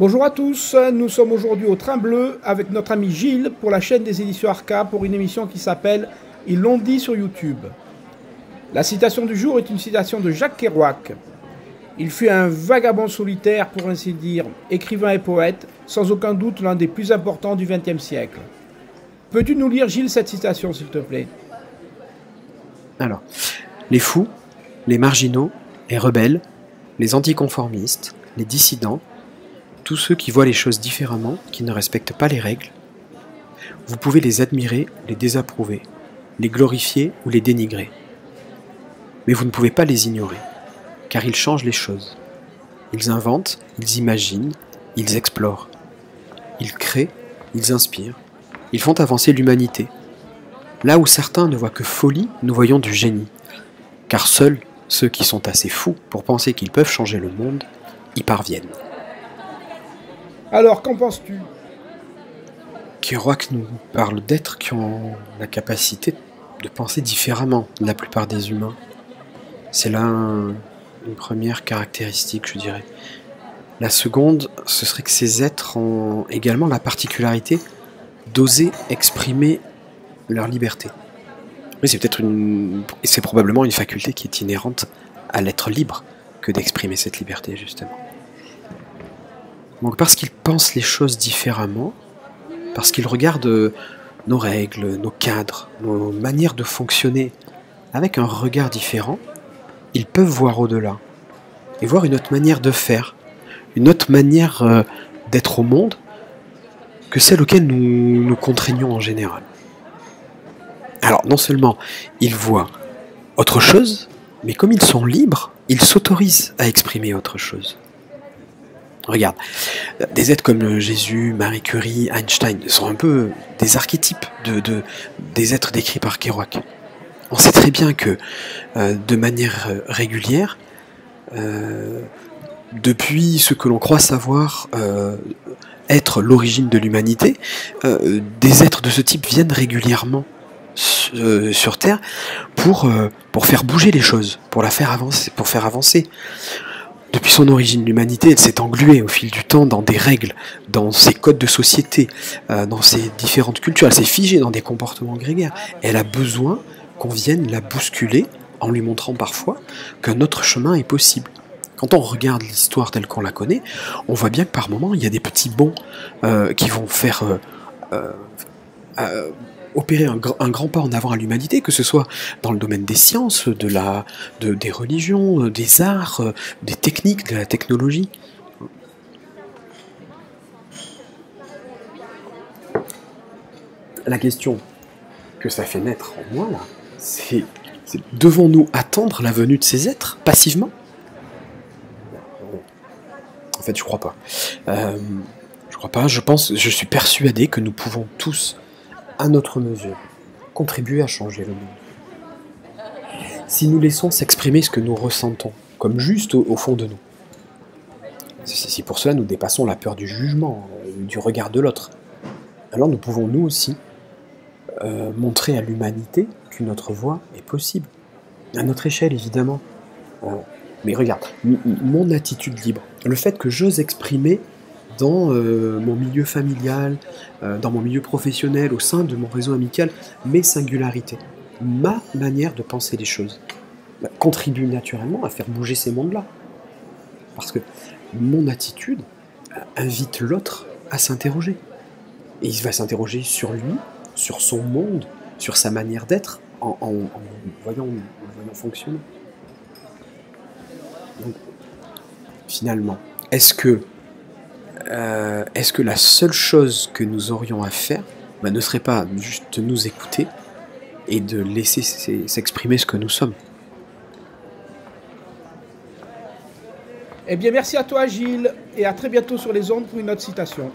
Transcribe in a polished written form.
Bonjour à tous, nous sommes aujourd'hui au Train Bleu avec notre ami Gilles pour la chaîne des éditions Arca pour une émission qui s'appelle Ils l'ont dit sur YouTube. La citation du jour est une citation de Jacques Kerouac. Il fut un vagabond solitaire, pour ainsi dire, écrivain et poète, sans aucun doute l'un des plus importants du XXe siècle. Peux-tu nous lire, Gilles, cette citation, s'il te plaît? Alors, les fous, les marginaux, les rebelles, les anticonformistes, les dissidents, tous ceux qui voient les choses différemment, qui ne respectent pas les règles, vous pouvez les admirer, les désapprouver, les glorifier ou les dénigrer. Mais vous ne pouvez pas les ignorer, car ils changent les choses. Ils inventent, ils imaginent, ils explorent. Ils créent, ils inspirent, ils font avancer l'humanité. Là où certains ne voient que folie, nous voyons du génie. Car seuls ceux qui sont assez fous pour penser qu'ils peuvent changer le monde y parviennent. Alors, qu'en penses-tu? Kerouac nous parle d'êtres qui ont la capacité de penser différemment de la plupart des humains. C'est là une première caractéristique, je dirais. La seconde, ce serait que ces êtres ont également la particularité d'oser exprimer leur liberté. Oui, c'est probablement une faculté qui est inhérente à l'être libre que d'exprimer cette liberté, justement. Donc parce qu'ils pensent les choses différemment, parce qu'ils regardent nos règles, nos cadres, nos manières de fonctionner avec un regard différent, ils peuvent voir au-delà et voir une autre manière de faire, une autre manière d'être au monde que celle auquel nous nous contraignons en général. Alors non seulement ils voient autre chose, mais comme ils sont libres, ils s'autorisent à exprimer autre chose. Regarde, des êtres comme Jésus, Marie Curie, Einstein sont un peu des archétypes des êtres décrits par Kerouac. On sait très bien que de manière régulière, depuis ce que l'on croit savoir être l'origine de l'humanité, des êtres de ce type viennent régulièrement sur Terre pour faire bouger les choses, pour faire avancer. Depuis son origine, l'humanité, elle s'est engluée au fil du temps dans des règles, dans ses codes de société, dans ses différentes cultures. Elle s'est figée dans des comportements grégaires. Elle a besoin qu'on vienne la bousculer en lui montrant parfois qu'un autre chemin est possible. Quand on regarde l'histoire telle qu'on la connaît, on voit bien que par moments, il y a des petits bonds qui vont faire opérer un grand pas en avant à l'humanité, que ce soit dans le domaine des sciences, des religions, des arts, des techniques, de la technologie. La question que ça fait naître en moi, là, c'est devons-nous attendre la venue de ces êtres passivement? En fait, je crois pas. Je suis persuadé que nous pouvons tous, à notre mesure, contribuer à changer le monde. Si nous laissons s'exprimer ce que nous ressentons, comme juste au fond de nous. Si pour cela nous dépassons la peur du jugement, du regard de l'autre, alors nous pouvons nous aussi montrer à l'humanité qu'une autre voie est possible. À notre échelle, évidemment. Mais regarde, mon attitude libre, le fait que j'ose exprimer dans mon milieu familial, dans mon milieu professionnel, au sein de mon réseau amical, mes singularités, ma manière de penser les choses, contribue naturellement à faire bouger ces mondes-là. Parce que mon attitude invite l'autre à s'interroger. Et il va s'interroger sur lui, sur son monde, sur sa manière d'être, en voyant fonctionner. Donc, finalement, est-ce que la seule chose que nous aurions à faire ne serait pas juste de nous écouter et de laisser s'exprimer ce que nous sommes? Eh bien, merci à toi, Gilles, et à très bientôt sur les ondes pour une autre citation.